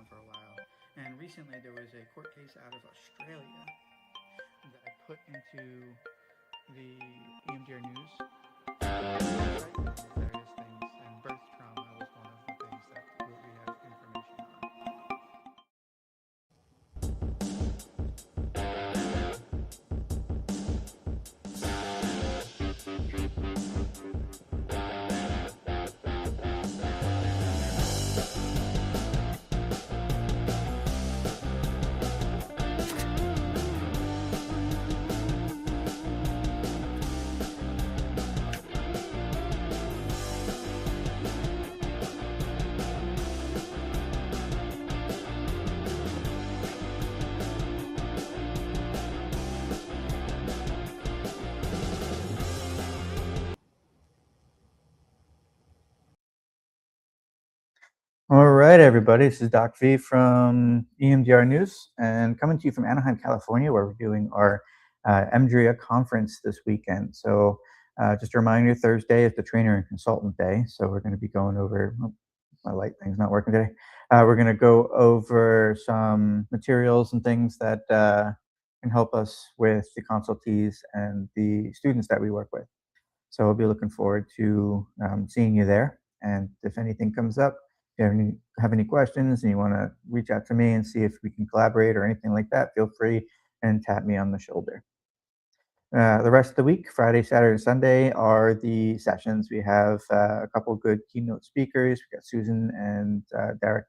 around for a while. And recently there was a court case out of Australia that I put into the EMDR News website, various things, and birth trauma was one of the things that we have information on. All right, everybody. This is Doc V from EMDR News, and coming to you from Anaheim, California, where we're doing our EMDRIA conference this weekend. So, just a reminder: Thursday is the Trainer and Consultant Day. So we're going to be going over. Oh, my light thing's not working today. We're going to go over some materials and things that can help us with the consultees and the students that we work with. So I'll be looking forward to seeing you there. And if anything comes up, if you have any questions and you want to reach out to me and see if we can collaborate or anything like that, feel free and tap me on the shoulder. The rest of the week, Friday, Saturday, Sunday, are the sessions. We have a couple good keynote speakers. We got Susan and Derek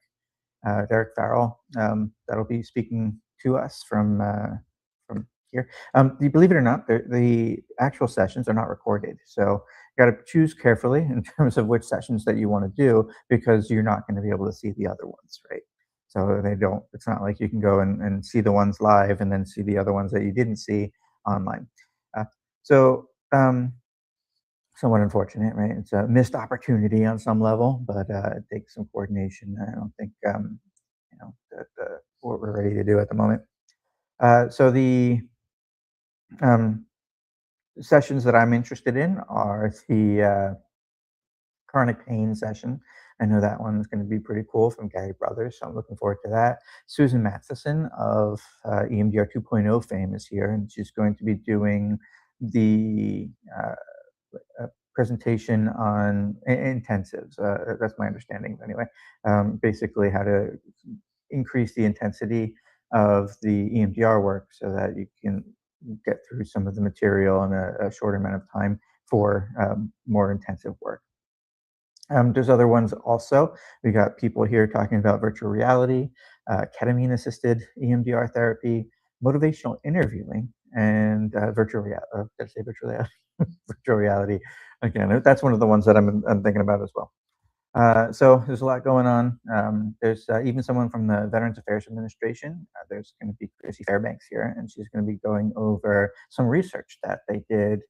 Farrell that'll be speaking to us from here. Believe it or not, the actual sessions are not recorded, so you got to choose carefully in terms of which sessions that you want to do because you're not going to be able to see the other ones, right? So they don't. It's not like you can go and see the ones live and then see the other ones that you didn't see online. Uh, so somewhat unfortunate, right? It's a missed opportunity on some level, but it takes some coordination. I don't think that what we're ready to do at the moment. So the um, sessions that I'm interested in are the chronic pain session. I know that one is going to be pretty cool from Gary Brothers, so I'm looking forward to that. Susan Matheson of EMDR 2.0 fame is here, and she's going to be doing the presentation on intensives. That's my understanding, anyway. Basically, how to increase the intensity of the EMDR work so that you can get through some of the material in a short amount of time for more intensive work. There's other ones also. We got people here talking about virtual reality, ketamine-assisted EMDR therapy, motivational interviewing, and virtual reality. Did I say virtual reality? Virtual reality. Again, that's one of the ones that I'm thinking about as well. So there's a lot going on. There's even someone from the Veterans Affairs Administration. There's going to be Chrissy Fairbanks here, and she's going to be going over some research that they did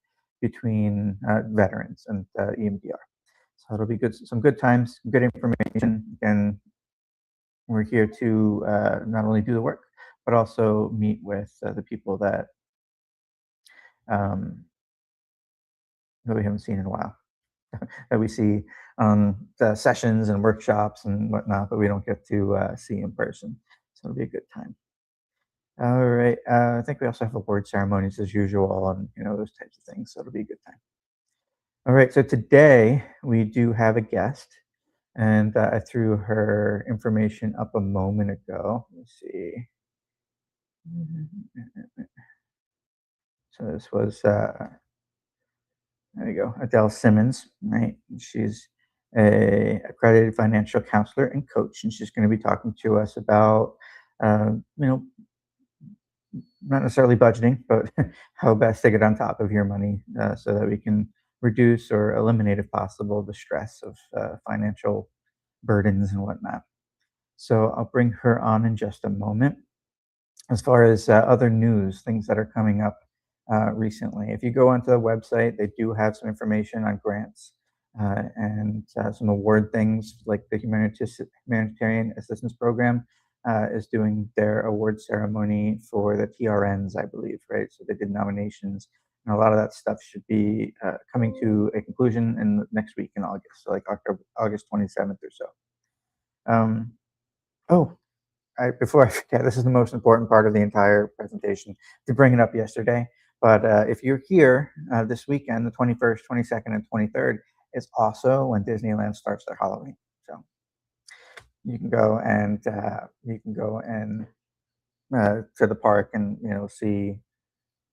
between veterans and EMDR. So it'll be good, some good times, good information, and we're here to not only do the work, but also meet with the people that we haven't seen in a while, that we see on the sessions and workshops and whatnot, but we don't get to see in person. So it'll be a good time. All right. I think we also have award ceremonies as usual, and those types of things. So it'll be a good time. All right. So today we do have a guest, and I threw her information up a moment ago. Let's see. So this was there you go, Adell Simmons, right? She's a accredited financial counselor and coach, and she's going to be talking to us about, not necessarily budgeting, but how best to get on top of your money so that we can reduce or eliminate, if possible, the stress of financial burdens and whatnot. So I'll bring her on in just a moment. As far as other news, things that are coming up recently, if you go onto the website, they do have some information on grants and some award things, like the Humanitarian Assistance Program is doing their award ceremony for the TRNs, I believe, right? So they did nominations, and a lot of that stuff should be coming to a conclusion in next week in August, so like August 27th or so. Oh, before I forget, this is the most important part of the entire presentation. To bring it up yesterday, but if you're here this weekend, the 21st, 22nd, and 23rd is also when Disneyland starts their Halloween. So you can go and to the park and see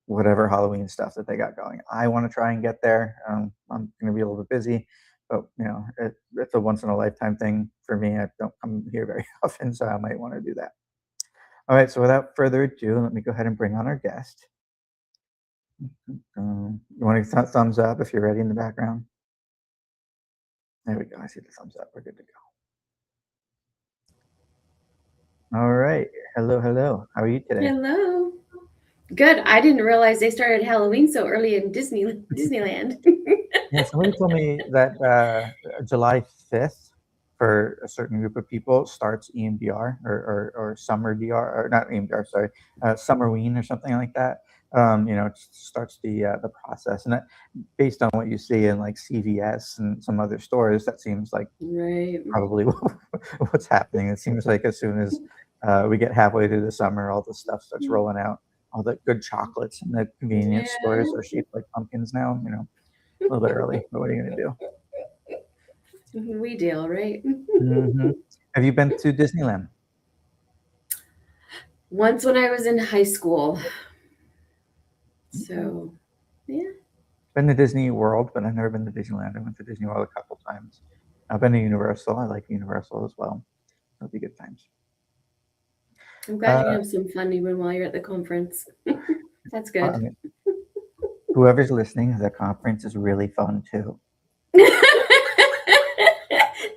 whatever Halloween stuff that they got going. I want to try and get there. I'm going to be a little bit busy, but it's a once in a lifetime thing for me. I don't come here very often, so I might want to do that. All right. So without further ado, let me go ahead and bring on our guest. You want to thumbs up if you're ready in the background? There we go. I see the thumbs up. We're good to go. All right. Hello. How are you today? Hello. Good. I didn't realize they started Halloween so early in Disneyland. Yeah, somebody told me that July 5th for a certain group of people starts EMDR or summer DR, or not EMDR, sorry, Summerween or something like that. It starts the process, and that, based on what you see in like CVS and some other stores, that seems like Right. probably what's happening. It seems like as soon as we get halfway through the summer, all the stuff starts rolling out. All the good chocolates in the convenience stores are shaped like pumpkins now. A little bit early, but what are you going to do? We deal, right? Have you been to Disneyland? Once when I was in high school. So, yeah. Been to Disney World, but I've never been to Disneyland. I went to Disney World a couple times. I've been to Universal. I like Universal as well. It'll be good times. I'm glad you can have some fun even while you're at the conference. That's good. Whoever's listening, the conference is really fun too.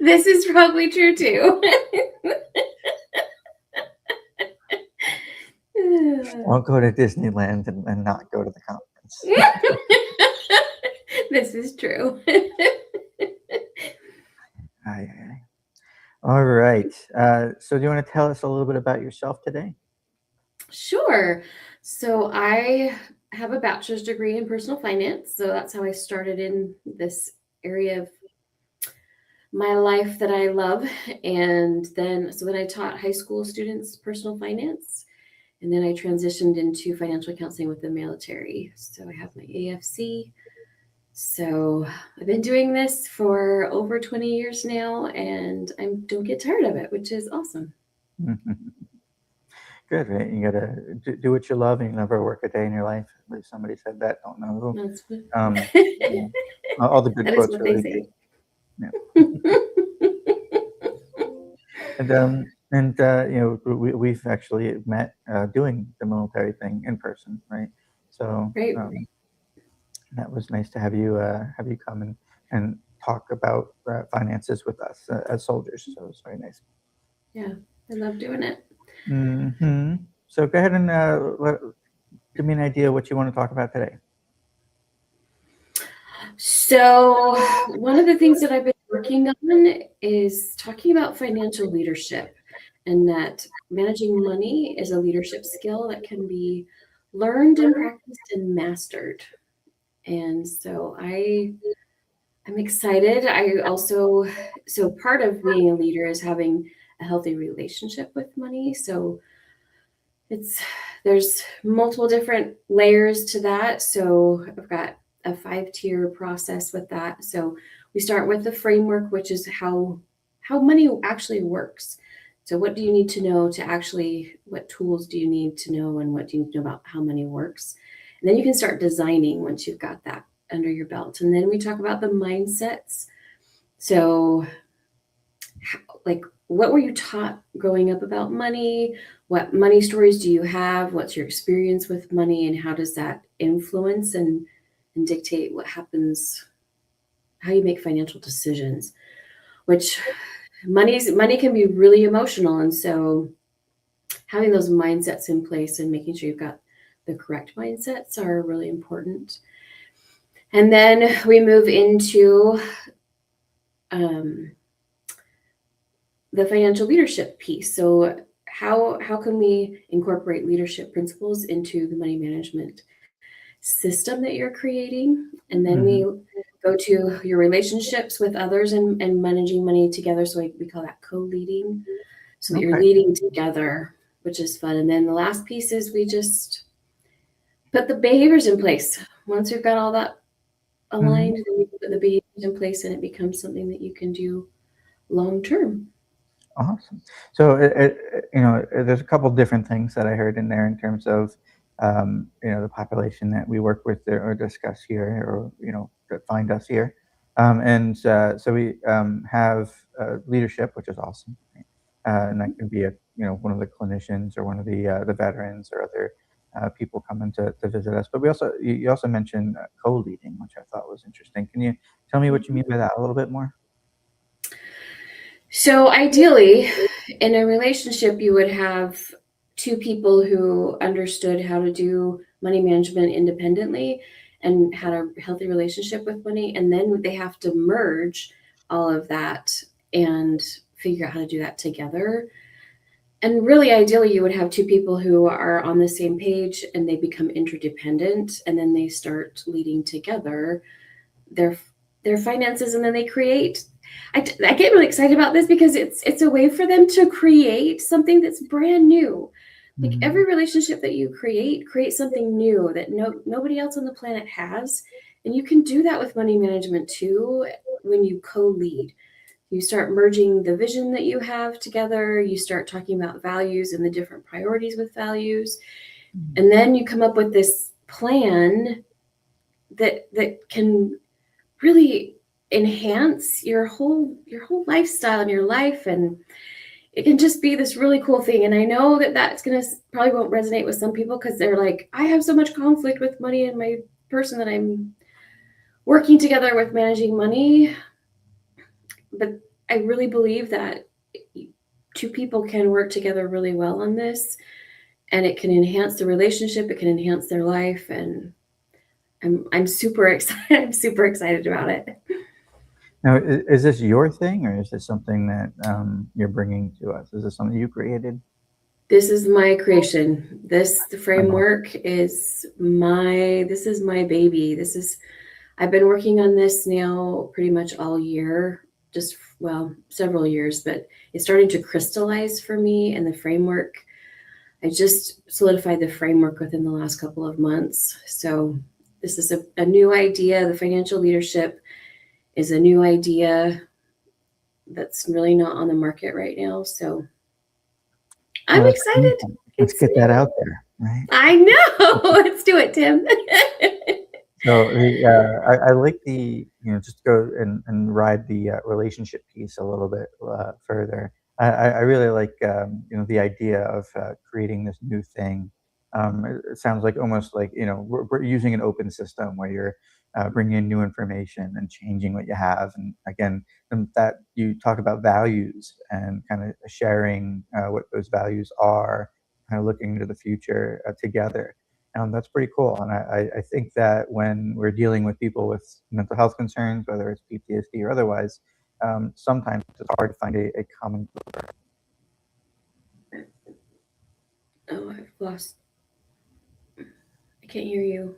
This is probably true too. Won't go to Disneyland and not go to the conference. This is true. All right. So do you want to tell us a little bit about yourself today? Sure. So I have a bachelor's degree in personal finance. So that's how I started in this area of my life that I love. And then I taught high school students personal finance. And then I transitioned into financial counseling with the military. So I have my AFC. So I've been doing this for over 20 years now, and I don't get tired of it, which is awesome. Good, right? You gotta do what you love, and you never work a day in your life. At least somebody said that. Don't know who. All the good quotes are really good. Yeah. We've actually met doing the military thing in person, right? So that was nice to have you come and talk about finances with us as soldiers. So it was very nice. Yeah, I love doing it. So go ahead and give me an idea what you want to talk about today. So one of the things that I've been working on is talking about financial leadership, and that managing money is a leadership skill that can be learned and practiced and mastered. And so I'm excited. So part of being a leader is having a healthy relationship with money. So there's multiple different layers to that. So I've got a 5-tier process with that. So we start with the framework, which is how money actually works. So what do you need to know what tools do you need to know, and what do you need to know about how money works? And then you can start designing once you've got that under your belt. And then we talk about the mindsets. So what were you taught growing up about money? What money stories do you have? What's your experience with money, and how does that influence and dictate what happens, how you make financial decisions? Which money can be really emotional, and so having those mindsets in place and making sure you've got the correct mindsets are really important. And then we move into the financial leadership piece. So how can we incorporate leadership principles into the money management system that you're creating? And then we go to your relationships with others and managing money together. So we call that co-leading. so that you're Okay. leading together, which is fun. And then the last piece is we just put the behaviors in place. Once we've got all that Hmm. aligned, then we put the behaviors in place and it becomes something that you can do long term. Awesome. So, there's a couple different things that I heard in there in terms of, the population that we work with or discuss here, or that find us here, and so we have leadership, which is awesome, right? And that can be one of the clinicians or one of the veterans or other people coming to visit us. But you also mentioned co-leading, which I thought was interesting. Can you tell me what you mean by that a little bit more? So ideally, in a relationship, you would have two people who understood how to do money management independently and had a healthy relationship with money. And then they have to merge all of that and figure out how to do that together. And really, ideally, you would have two people who are on the same page and they become interdependent and then they start leading together their their finances, and then they create. I get really excited about this because it's a way for them to create something that's brand new. Like Hmm. every relationship that you create something new that nobody else on the planet has, and you can do that with money management too when you co-lead. You start merging the vision that you have together, you start talking about values and the different priorities with values, and then you come up with this plan that can really enhance your whole lifestyle and your life, and it can just be this really cool thing. And I know that that's going to probably won't resonate with some people because they're like, I have so much conflict with money and my person that I'm working together with managing money. But I really believe that two people can work together really well on this, and it can enhance the relationship, it can enhance their life, and I'm super excited. I'm super excited about it. Now, is this your thing, or is this something that you're bringing to us? Is this something you created? This is my creation. The Oh, framework is this is my baby. I've been working on this now pretty much all year, just, well, several years, but it's starting to crystallize for me. And the framework, I just solidified the framework within the last couple of months. So this is a new idea. The financial leadership is a new idea that's really not on the market right now. So well, I'm that's excited. wonderful. Let's It's get that new. out there, right? I know. Let's do it, Tim. So I like just go and ride the relationship piece a little bit further. I really like the idea of creating this new thing. It sounds like almost like we're using an open system where you're bringing in new information and changing what you have. And again, that you talk about values and kind of sharing what those values are, kind of looking into the future together. That's pretty cool. And I think that when we're dealing with people with mental health concerns, whether it's PTSD or otherwise, sometimes it's hard to find a common. Oh, I've lost. I can't hear you.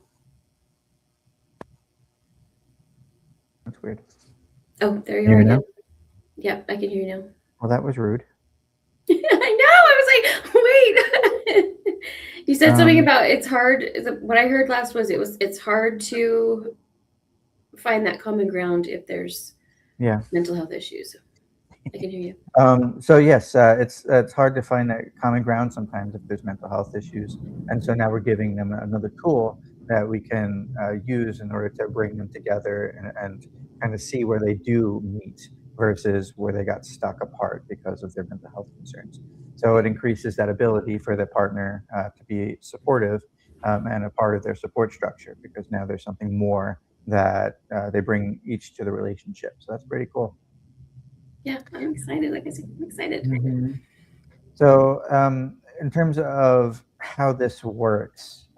It's weird. Oh, there you Hear are me again. now? Yep, I can hear you now. Well, that was rude. I know. I was like, wait. You said something Um, about it's hard. What I heard last was it's hard to find that common ground if there's yeah. mental health issues. I can hear you. So yes, it's hard to find that common ground sometimes if there's mental health issues, and so now we're giving them another tool that we can use in order to bring them together and kind of see where they do meet versus where they got stuck apart because of their mental health concerns. So it increases that ability for the partner to be supportive and a part of their support structure because now there's something more that they bring each to the relationship. So that's pretty cool. Yeah, I'm excited. Like I said, I'm excited. Mhm. So, in terms of how this works,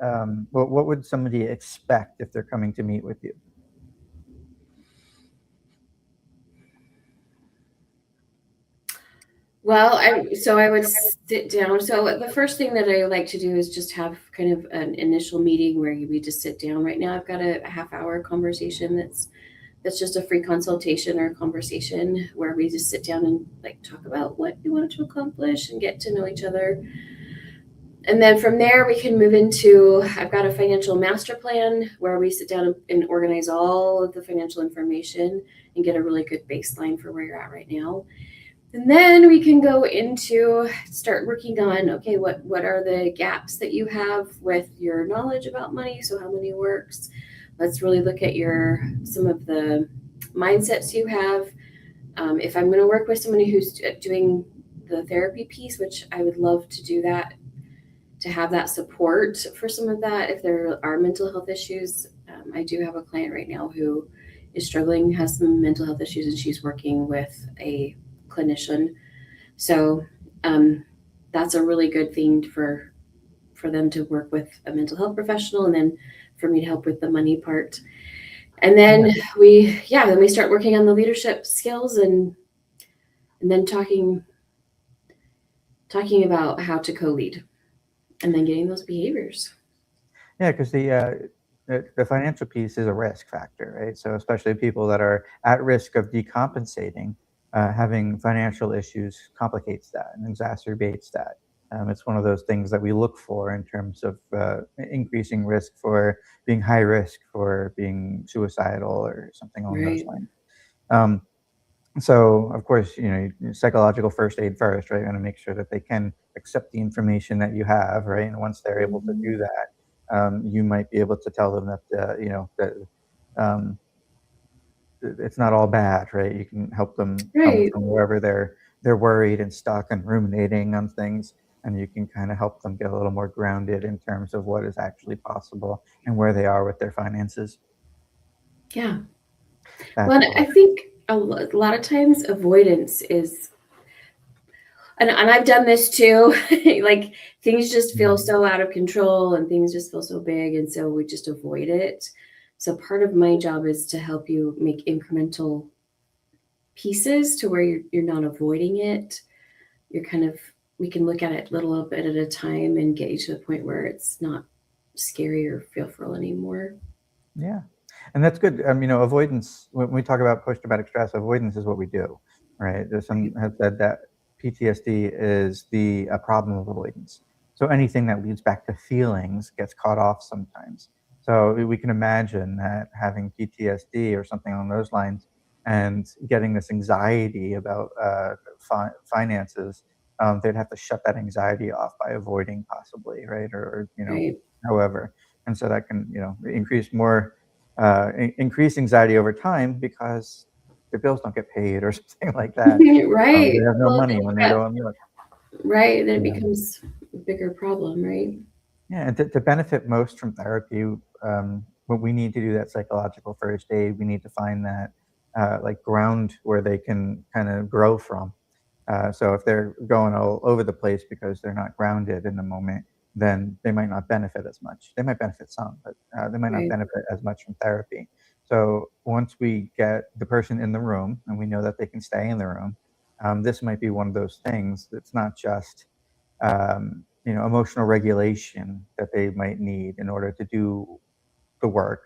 what would somebody expect if they're coming to meet with you? Well, I would sit down. So the first thing that I like to do is just have kind of an initial meeting where we just sit down. Right now, I've got a half hour conversation that's That's just a free consultation or conversation where we just sit down and like talk about what we wanted to accomplish and get to know each other. And then from there, we can move into I've got a financial master plan where we sit down and organize all of the financial information and get a really good baseline for where you're at right now. And then we can go into start working on okay, what are the gaps that you have with your knowledge about money? So how money works. Let's really look at some of the mindsets you have. If I'm going to work with somebody who's doing the therapy piece, which I would love to do that, to have that support for some of that if there are mental health issues. I do have a client right now who is struggling, has some mental health issues, and she's working with a clinician. So that's a really good thing for them to work with a mental health professional, and then for me to help with the money part. And then then we start working on the leadership skills and then talking about how to co-lead and then getting those behaviors. Yeah, because the financial piece is a risk factor, right? So especially people that are at risk of decompensating, having financial issues complicates that and exacerbates that. It's one of those things that we look for in terms of increasing risk for being high risk for being suicidal or something along those Right. lines. So of course, psychological first aid first, right? You want to make sure that they can accept the information that you have, right? And once they're able to do that, you might be able to tell them that, that um, it's not all bad, right? You can help them come Right. from wherever they're worried and stuck and ruminating on things, and you can kind of help them get a little more grounded in terms of what is actually possible and where they are with their finances. Yeah. That's Well, what. I think a lot of times avoidance is, and I've done this too. Like things just feel Mhm. so out of control and things just feel so big. And so we just avoid it. So part of my job is to help you make incremental pieces to where you're not avoiding it. You're kind of, we can look at it a little bit at a time and get you to the point where it's not scary or fearful anymore. Yeah, and that's good. Avoidance. When we talk about post-traumatic stress, avoidance is what we do, right? There's some Right. have said that PTSD is the problem of avoidance. So anything that leads back to feelings gets caught off sometimes. So we can imagine that having PTSD or something along those lines, and getting this anxiety about finances, they'd have to shut that anxiety off by avoiding, possibly, right? Or Right. however. And so that can increase anxiety over time because the bills don't get paid or something like that. They Right. have no Well, money when they yeah, go on work. right. Then it Yeah. becomes a bigger problem, right? Yeah, and to benefit most from therapy, what we need to do that psychological first aid, we need to find that like ground where they can kind of grow from. So if they're going all over the place because they're not grounded in the moment, then they might not benefit as much. They might benefit some, but they might not Right. benefit as much from therapy. So once we get the person in the room and we know that they can stay in the room, this might be one of those things that's not just emotional regulation that they might need in order to do the work,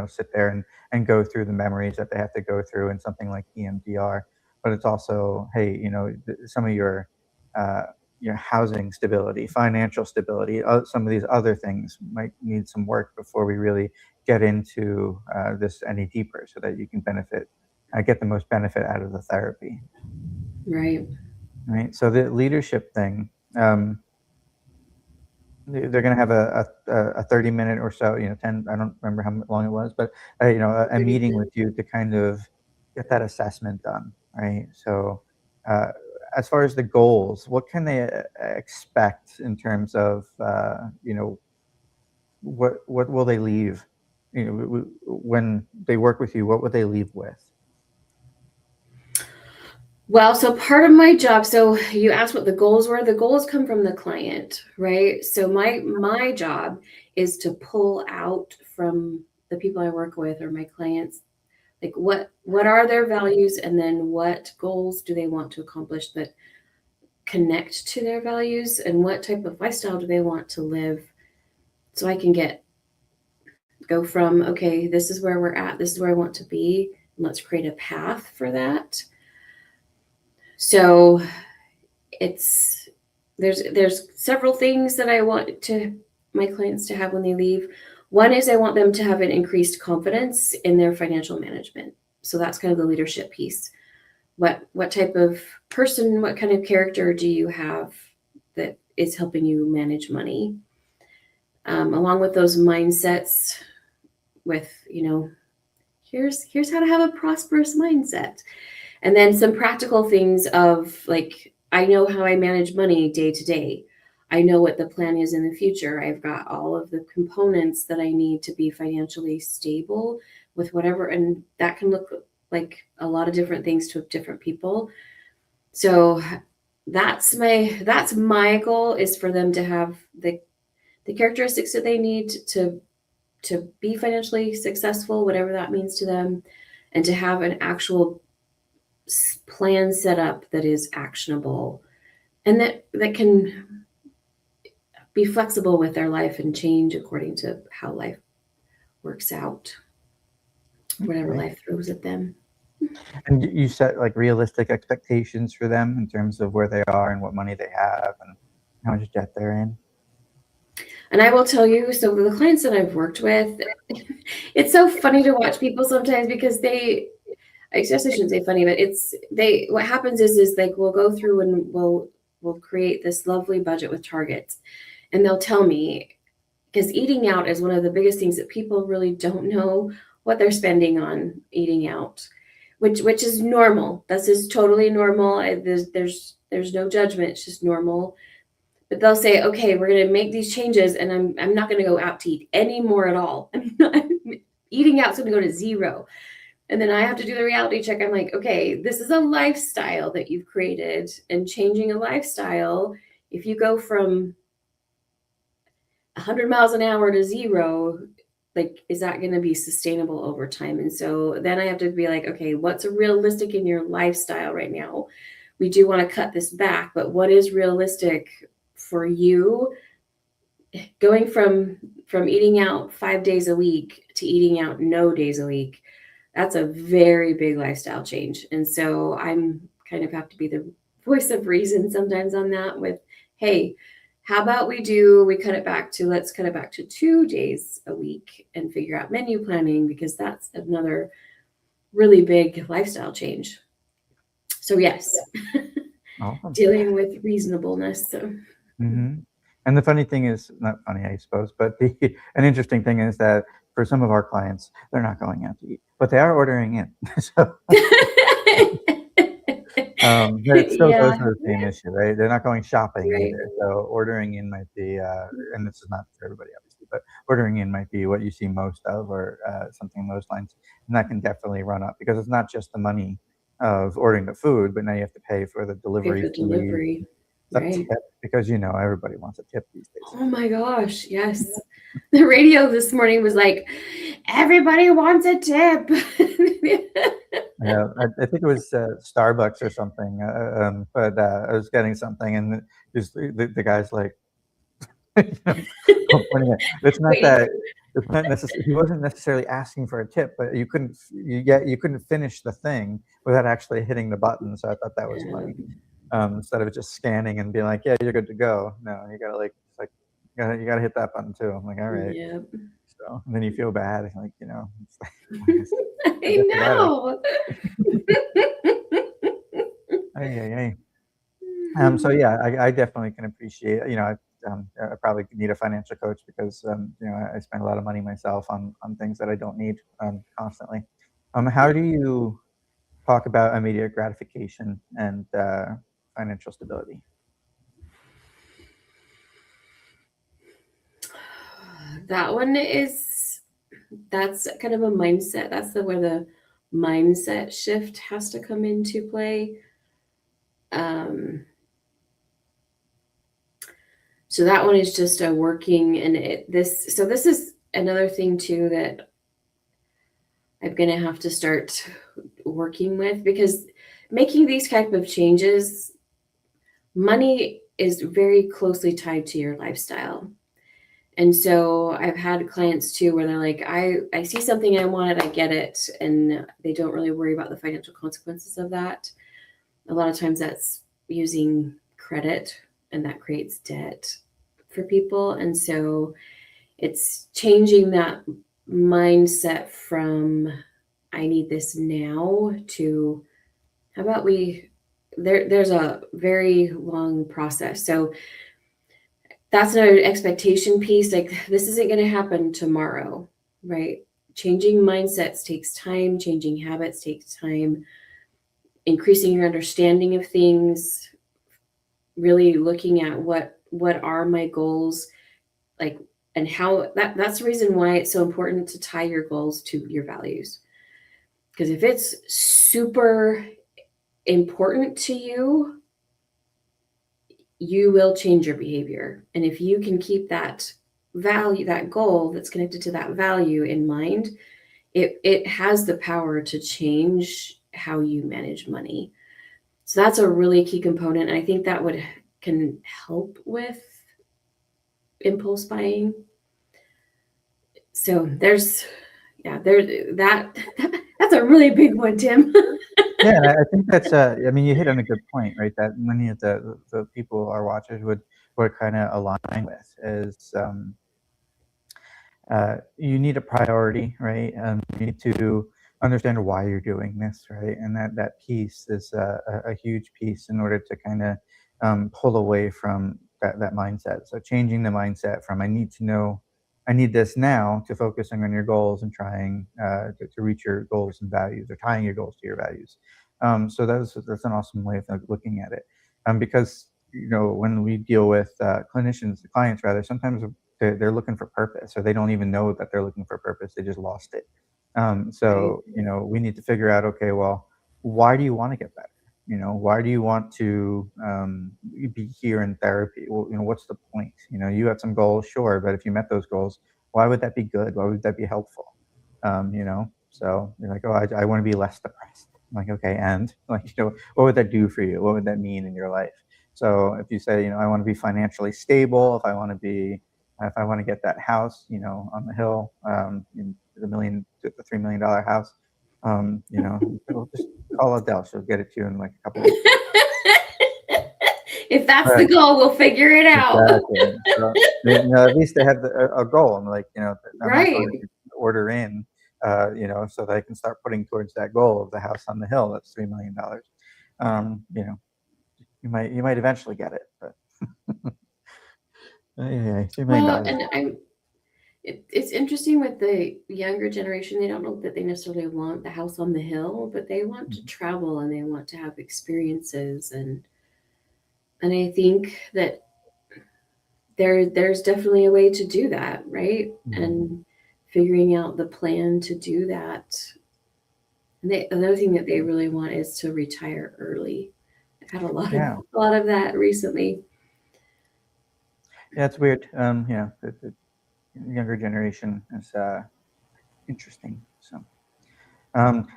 sit there and go through the memories that they have to go through in something like EMDR. But it's also, hey, some of uh, your housing stability, financial stability, some of these other things might need some work before we really get into this any deeper, so that you can get the most benefit out of the therapy, Right. right? So the leadership thing. Um, they're going to have a 30-minute or so, 10, I don't remember how long it was, but a 30 meeting with minutes. you to kind of get that assessment done, right? So uh, as far as the goals, what can they expect in terms of what will they leave, when they work with you, what would they leave with? Well, so part of my job, so you asked what the goals were. The goals come from the client, right? So my job is to pull out from the people I work with or my clients, like what are their values and then what goals do they want to accomplish that connect to their values and what type of lifestyle do they want to live so I can go from okay, this is where we're at, this is where I want to be, let's create a path for that. So there's several things that I want to my clients to have when they leave. One is I want them to have an increased confidence in their financial management. So that's kind of the leadership piece. What type of person, what kind of character do you have that is helping you manage money? Along with those mindsets, with here's how to have a prosperous mindset, and then some practical things of like, I know how I manage money day to day. I know what the plan is in the future. I've got all of the components that I need to be financially stable with whatever, and that can look like a lot of different things to different people. So that's my goal, is for them to have the characteristics that they need to be financially successful, whatever that means to them, and to have an actual plan set up that is actionable and that can be flexible with their life and change according to how life works out, whatever life throws at them. And you set like realistic expectations for them in terms of where they are and what money they have and how much debt they're in. And I will tell you, so the clients that I've worked with, it's so funny to watch people sometimes, because I guess I shouldn't say funny, but what happens is like, we'll go through and we'll create this lovely budget with targets, and they'll tell me, because eating out is one of the biggest things that people really don't know what they're spending on eating out, which is normal. This is totally normal. There's no judgment. It's just normal. But they'll say, okay, we're going to make these changes, and I'm not going to go out to eat anymore at all. Eating out's going to go to zero. And then I have to do the reality check. I'm like, okay, this is a lifestyle that you've created, and changing a lifestyle, if you go from 100 miles an hour to zero, like, is that going to be sustainable over time? And so then I have to be like, okay, what's realistic in your lifestyle right now? We do want to cut this back, but what is realistic for you? Going from eating out 5 days a week to eating out no days a week, that's a very big lifestyle change. And so I'm kind of have to be the voice of reason sometimes on that, with, hey, how about let's cut it back to 2 days a week and figure out menu planning, because that's another really big lifestyle change. So yes, Awesome. dealing with reasonableness. So. Mm-hmm. And the funny thing is, not funny, I suppose, but an interesting thing is that for some of our clients, they're not going out to eat, but they are ordering in. So but it still goes to the same issue, right? They're not going shopping either. So ordering in might be, and this is not for everybody, obviously, but ordering in might be what you see most of, or something along those lines. And that can definitely run up, because it's not just the money of ordering the food, but now you have to pay for the delivery fee. Right. Tip, because everybody wants a tip these days. Oh my gosh, yes. The radio this morning was like, everybody wants a tip. Yeah, I think it was Starbucks or something, but I was getting something, and the guy's like, it's not that. It's not necessarily. He wasn't necessarily asking for a tip, but you couldn't finish the thing without actually hitting the button. So I thought that was funny. Instead of just scanning and being like, yeah, you're good to go. No, you gotta you gotta hit that button too. I'm like, all right. Yep. So and then you feel bad, like, it's like, I know. Hey. So yeah, I definitely can appreciate. I probably need a financial coach, because I spend a lot of money myself on things that I don't need constantly. How do you talk about immediate gratification and financial stability? That's kind of a mindset. That's where the mindset shift has to come into play. So that one is just a working, and this is another thing too that I'm going to have to start working with, because making these type of changes, money is very closely tied to your lifestyle. And so I've had clients too where they're like, I see something I wanted, I get it. And they don't really worry about the financial consequences of that. A lot of times that's using credit, and that creates debt for people. And so it's changing that mindset from I need this now to how about there's a very long process. So that's another expectation piece. Like this isn't going to happen tomorrow, right? Changing mindsets takes time, changing habits takes time, increasing your understanding of things, really looking at what are my goals, like, and how that's the reason why it's so important to tie your goals to your values. Because if it's super important to you, you will change your behavior. And if you can keep that value, that goal that's connected to that value in mind, it has the power to change how you manage money. So that's a really key component. And I think that can help with impulse buying. So that's a really big one, Tim. Yeah, and I think that's I mean, you hit on a good point, right? That many of the people our watchers would kind of align with is you need a priority, right? You need to understand why you're doing this, right? And that piece is a huge piece in order to kind of pull away from that mindset. So changing the mindset from I need this now to focusing on your goals and trying to reach your goals and values, or tying your goals to your values. So that's an awesome way of looking at it. Because when we deal with clients rather, sometimes they're looking for purpose, or they don't even know that they're looking for purpose. They just lost it. Right. So we need to figure out, okay, well, why do you want to get better? Why do you want to be here in therapy? Well, what's the point? You have some goals, sure, but if you met those goals, why would that be good? Why would that be helpful? So you're like, oh, I want to be less depressed. I'm like, okay, and like, what would that do for you? What would that mean in your life? So if you say, I want to be financially stable, if I want to get that house, on the hill, in the $3 million house, just call Adell. She'll get it to you in like a couple weeks. If that's the Right. goal, we'll figure it out. Exactly. So, at least they have a goal. I'm like, I'm not Right. going to order in, so that I can start putting towards that goal of the house on the hill. That's $3 million. You might eventually get it, but yeah, $3 million. Well, and it's interesting with the younger generation. They don't know that they necessarily want the house on the hill, but they want to travel and they want to have experiences. And I think that there's definitely a way to do that, right? And figuring out the plan to do that. And another thing that they really want is to retire early. I've had Yeah. a lot of that recently. Yeah, it's weird. The younger generation is interesting. So,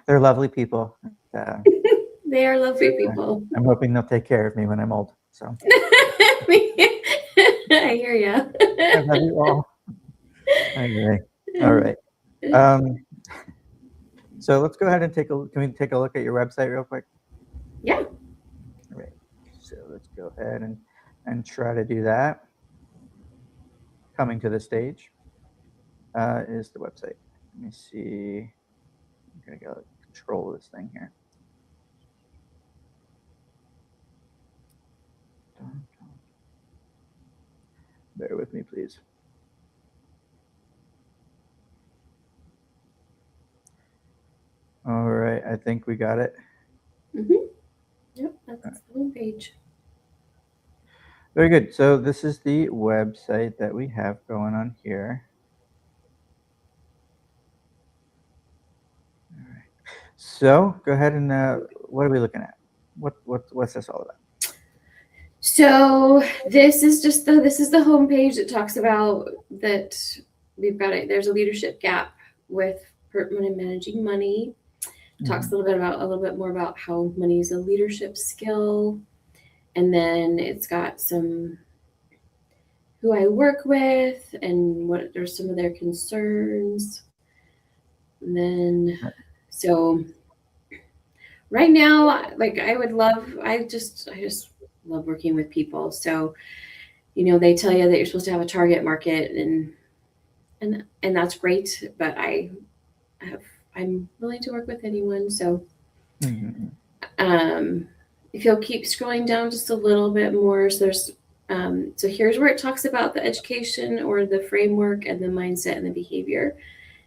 they're lovely people. They are lovely people. I'm hoping they'll take care of me when I'm old. So, I hear you. I love you all. Anyway, all right. So let's go ahead and can we take a look at your website real quick? Yeah. All right. So let's go ahead and try to do that. Coming to the stage is the website. Let me see. I'm gonna go control this thing here. Bear with me, please. All right, I think we got it. Yep, that's the homepage. Very good. So this is the website that we have going on here. All right. So go ahead and what are we looking at? What's this all about? So this is the homepage that talks about that we've got it. There's a leadership gap with managing money. Talks a little bit more about how money is a leadership skill, and then it's got who who I work with and what are some of their concerns. And then, so right now, like I just love working with people. So, they tell you that you're supposed to have a target market and that's great, but I'm willing to work with anyone. So, if you'll keep scrolling down just a little bit more, so here's where it talks about the education or the framework and the mindset and the behavior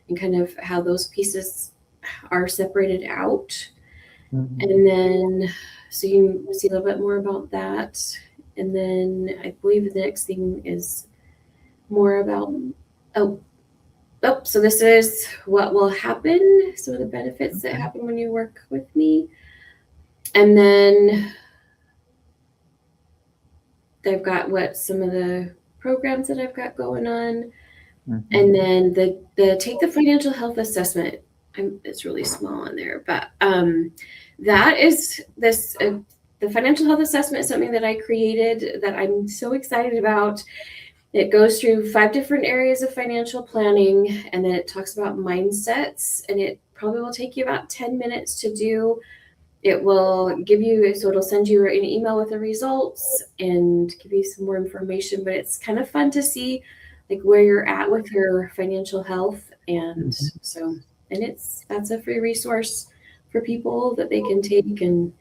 and kind of how those pieces are separated out. And then, so you can see a little bit more about that. And then I believe the next thing is more about, so this is what will happen, some of the benefits that happen when you work with me. And then they've got some of the programs that I've got going on. And then the take the financial health assessment. It's really small on there, but that is this. The financial health assessment is something that I created that I'm so excited about. It goes through 5 different areas of financial planning, and then it talks about mindsets, and it probably will take you about 10 minutes to do. It will give you, so it'll send you an email with the results and give you some more information, but it's kind of fun to see like where you're at with your financial health. And so, and that's a free resource for people that they can take. And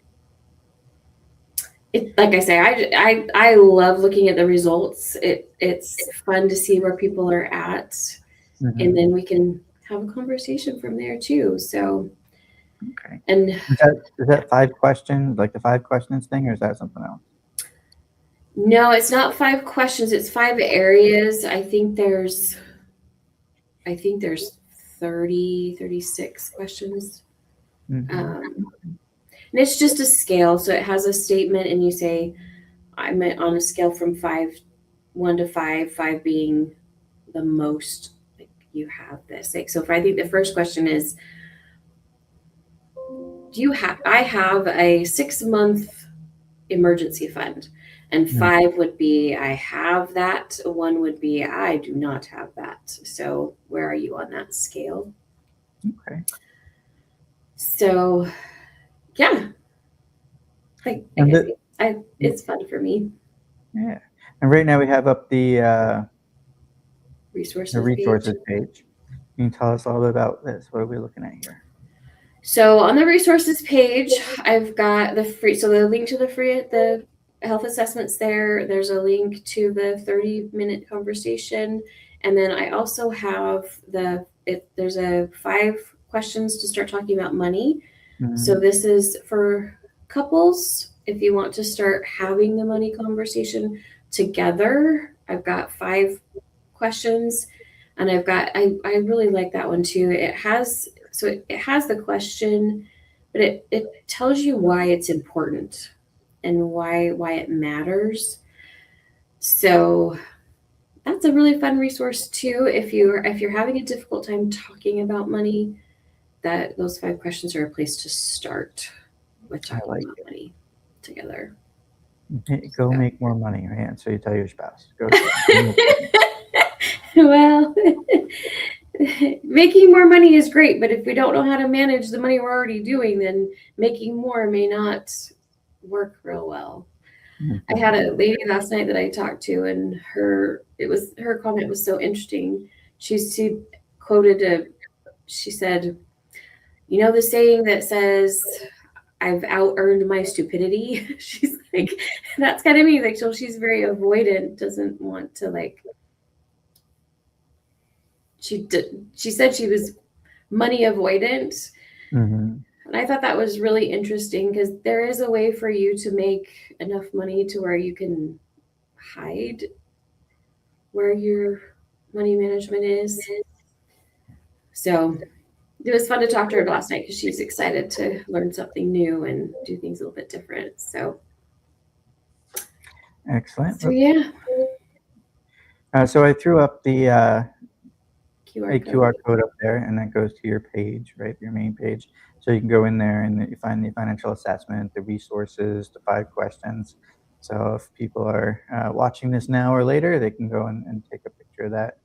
like I say, I love looking at the results. It's fun to see where people are at, and then we can have a conversation from there too. So, okay. And is that 5 questions, like the 5 questions thing, or is that something else? No, it's not 5 questions. It's 5 areas. I think there's 30, 36 questions. And it's just a scale. So it has a statement and you say, I'm on a scale from 1 to 5, 5 being the most, like you have this. Like, so if I think the first question is, I have a 6-month emergency fund. And 5 would be, I have that. 1 would be, I do not have that. So where are you on that scale? Okay. So, yeah. It's fun for me. Yeah. And right now we have up the resources page. You can tell us a little bit about this. What are we looking at here? So on the resources page, I've got the link to the health assessments there. There's a link to the 30-minute conversation. And then I also have there's 5 questions to start talking about money. So this is for couples. If you want to start having the money conversation together, I've got 5 questions. And I really like that one too. It has the question, but it tells you why it's important and why it matters. So that's a really fun resource too. If you're having a difficult time talking about money, those 5 questions are a place to start with talking about money together. Go make more money, right? So you tell your spouse, go. Well, making more money is great, but if we don't know how to manage the money we're already doing, then making more may not work real well. I had a lady last night that I talked to, and her comment was so interesting. She said, the saying that says, I've out-earned my stupidity. She's like, that's kind of me. Like, so she's very avoidant, doesn't want to she said she was money avoidant. And I thought that was really interesting because there is a way for you to make enough money to where you can hide where your money management is. So it was fun to talk to her last night because she's excited to learn something new and do things a little bit different. So excellent. So yeah. So I threw up the QR code up there, and that goes to your page, right? Your main page. So you can go in there and you find the financial assessment, the resources, the 5 questions. So if people are watching this now or later, they can go and take a picture of that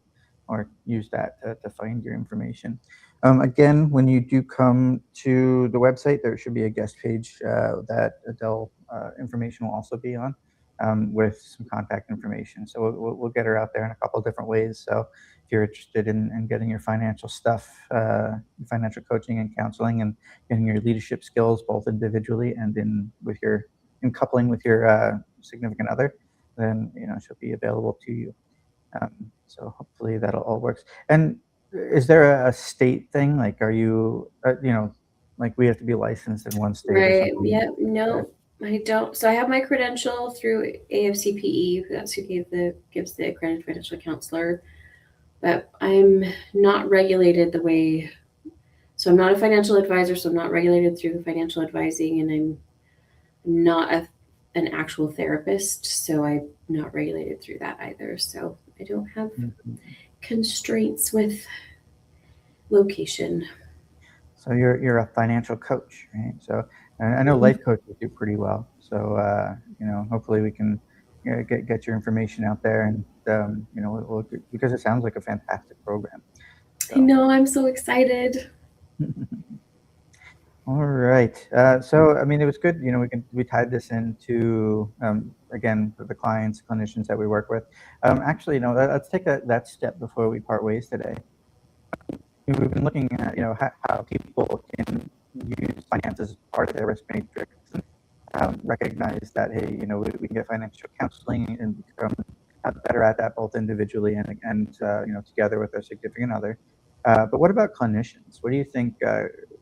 or use that to find your information. Again, when you do come to the website, there should be a guest page that Adell information will also be on with some contact information. So we'll get her out there in a couple of different ways. So if you're interested in getting your financial stuff, financial coaching and counseling, and getting your leadership skills both individually and in coupling with your significant other, then she'll be available to you. So hopefully that'll all works. And is there a state thing? Like, are you, like we have to be licensed in one state or Right. something? Yep. No, I don't. So I have my credential through AFCPE. That's who gives the accredited financial counselor. But I'm not regulated the way. So I'm not a financial advisor. So I'm not regulated through the financial advising, and I'm not an actual therapist. So I'm not regulated through that either. So I don't have Mhm. constraints with location. So you're a financial coach, right? So I know life coaches do pretty well. So hopefully we can get your information out there, and because it sounds like a fantastic program. I So. know. I'm so excited. All right. So, I mean, it was good. We tied this into again the clients, clinicians that we work with. Actually, let's take that step before we part ways today. We've been looking at how people can use finances as part of their risk matrix, and recognize that hey, we can get financial counseling and become better at that both individually and together with our significant other. But what about clinicians? What do you think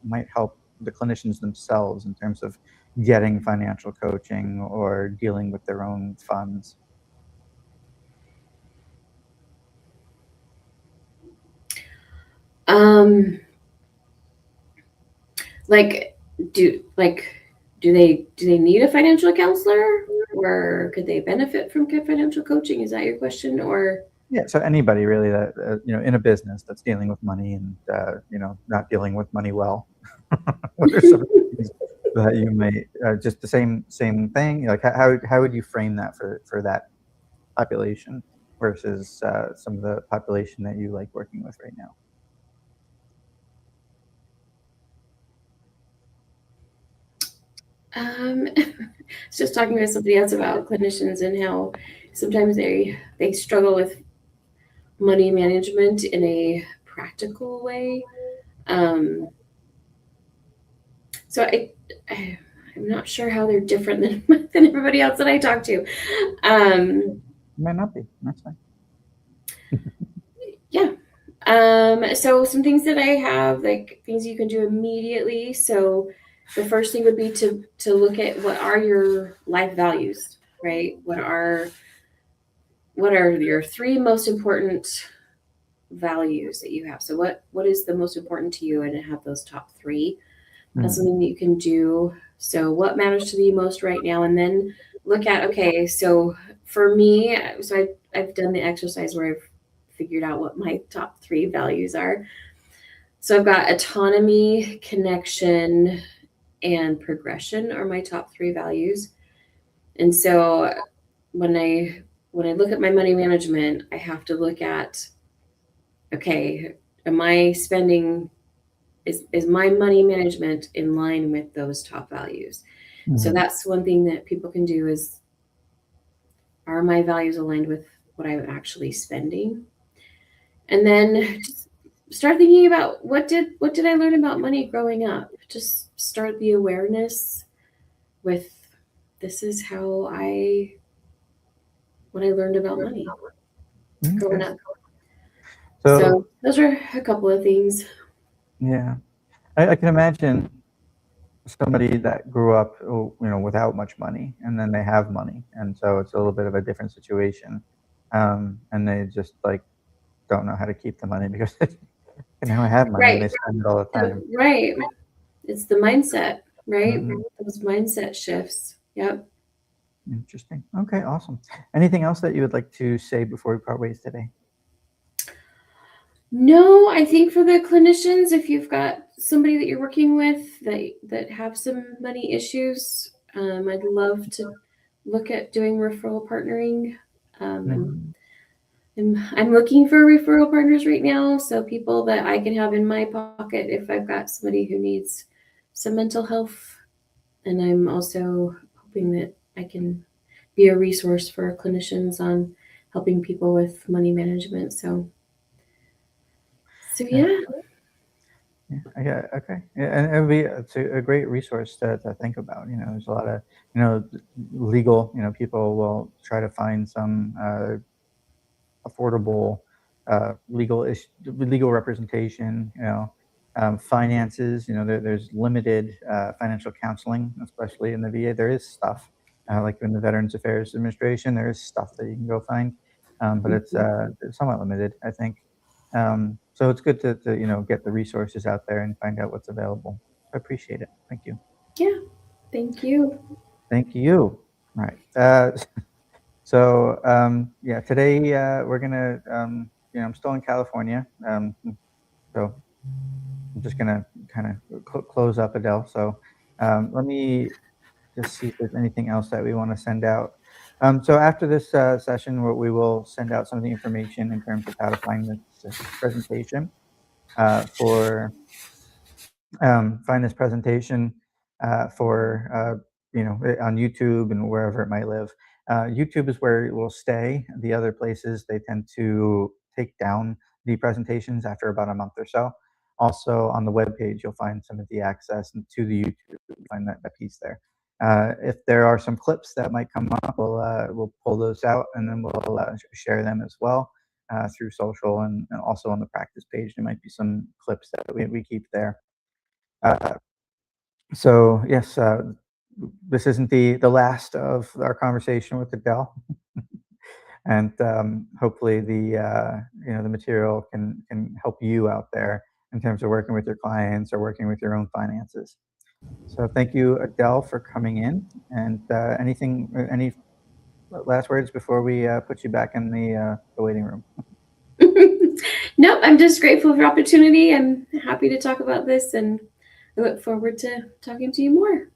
might help the clinicians themselves in terms of getting financial coaching or dealing with their own funds? Um, like do they need a financial counselor, or could they benefit from financial coaching? Is that your question? Or Yeah, so anybody really that in a business that's dealing with money and not dealing with money well. What are some of the things that you may just the same thing? Like how would you frame that for that population versus some of the population that you like working with right now? it's just talking with somebody else about clinicians and how sometimes they struggle with money management in a practical way. Um, so I'm not sure how they're different than everybody else that I talk to. Um, Might not be. That's fine. yeah. So some things that I have, like things you can do immediately. So the first thing would be to look at what are your life values, right? What are your three most important values that you have? So what is the most important to you, and have those top three. That's Mm, something that you can do. So what matters to you most right now, and then look at, okay, so for me, so I've done the exercise where I've figured out what my top three values are. So I've got autonomy, connection, and progression are my top three values. And so when I look at my money management, I have to look at, okay, am I spending, is my money management in line with those top values? So mm, that's one thing that people can do is, are my values aligned with what I'm actually spending? And then just start thinking about what did I learn about money growing up? Just start the awareness with, this is how I what I learned about money growing okay. up. So So those are a couple of things. yeah, I can imagine somebody that grew up, without much money, and then they have money, and so it's a little bit of a different situation, and they just like don't know how to keep the money because now I have money and Right. they spend it all the So, time. right. It's the mindset, right? Mm, Those mindset shifts. Yep. interesting. Okay, awesome. Anything else that you would like to say before we part ways today? No, I think for the clinicians, if you've got somebody that you're working with that have some money issues, I'd love look at doing referral partnering. Um, Mhm. I'm looking for referral partners right now, so people that I can have in my pocket if I've got somebody who needs some mental health. And I'm also hoping that I can be a resource for clinicians on helping people with money management. So Yeah. yeah. Yeah. Okay. Yeah, and it's a great resource to think about. There's a lot of legal. People will try to find some affordable legal representation. Finances. There's limited financial counseling, especially in the VA. There is stuff like in the Veterans Affairs Administration. There is stuff that you can go find, but it's somewhat limited, I think. So it's good to get the resources out there and find out what's available. I appreciate it. Thank you. Yeah. Thank you. Thank you. All right. So yeah, today we're gonna I'm still in California, so I'm just gonna kind of close up Adele. So let me just see if there's anything else that we want to send out. So after this session, we will send out some of the information in terms of how to find this presentation for find this presentation for on YouTube and wherever it might live. YouTube is where it will stay. The other places they tend to take down the presentations after about a month or so. Also on the web page, you'll find some of the access to the YouTube. You'll find that piece there. If there are some clips that might come up, we'll pull those out and then we'll share them as well through social and also on the practice page. There might be some clips that we keep there. Uh, so yes, this isn't the last of our conversation with Adele, and hopefully the material can help you out there in terms of working with your clients or working with your own finances. So thank you, Adele, for coming in. And any last words before we put you back in the waiting room? Nope, I'm just grateful for the opportunity. I'm happy to talk about this and I look forward to talking to you more.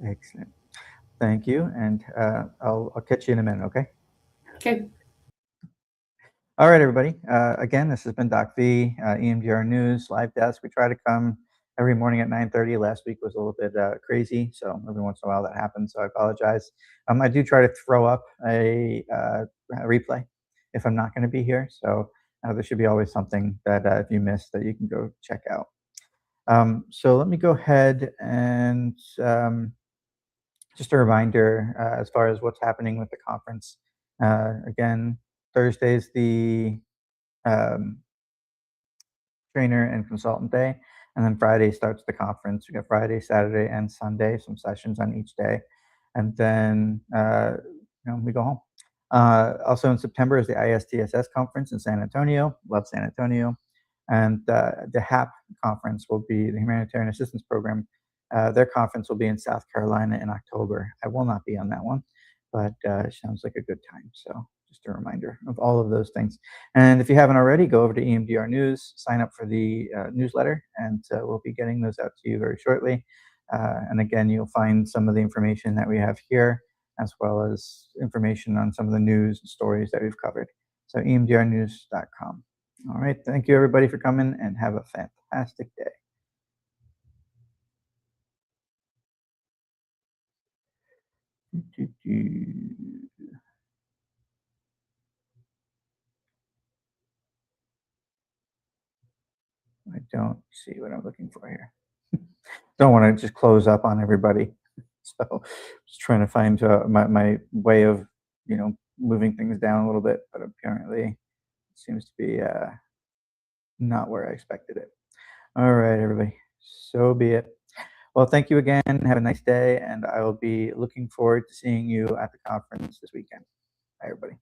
Excellent. Thank you, and I'll catch you in a minute. Okay. Okay. All right, everybody. Again, this has been Doc V, EMDR News Live Desk. We try to come every morning at 9:30. Last week was a little bit crazy, so every once in a while that happens. So I apologize. I do try to throw up a replay if I'm not going to be here. So there should be always something that if you missed that you can go check out. So let me go ahead and just a reminder as far as what's happening with the conference. Again, Thursday's the um, trainer and consultant day. And then Friday starts the conference. We got Friday, Saturday, and Sunday, some sessions on each day. And then we go home. Also in September is the ISTSS conference in San Antonio. Love San Antonio. And the HAP conference will be the Humanitarian Assistance Program. Their conference will be in South Carolina in October. I will not be on that one, but it sounds like a good time. So just a reminder of all of those things. And if you haven't already, go over to EMDR News, sign up for the newsletter, and we'll be getting those out to you very shortly. And again, you'll find some of the information that we have here, as well as information on some of the news and stories that we've covered. So emdrnews.com. All right. Thank you, everybody, for coming, and have a fantastic day. I don't see what I'm looking for here. Don't want to just close up on everybody. So just trying to find my way of, moving things down a little bit, but apparently it seems to be not where I expected it. All right, everybody. So be it. Well, thank you again. Have a nice day, and I will be looking forward to seeing you at the conference this weekend. Bye, everybody.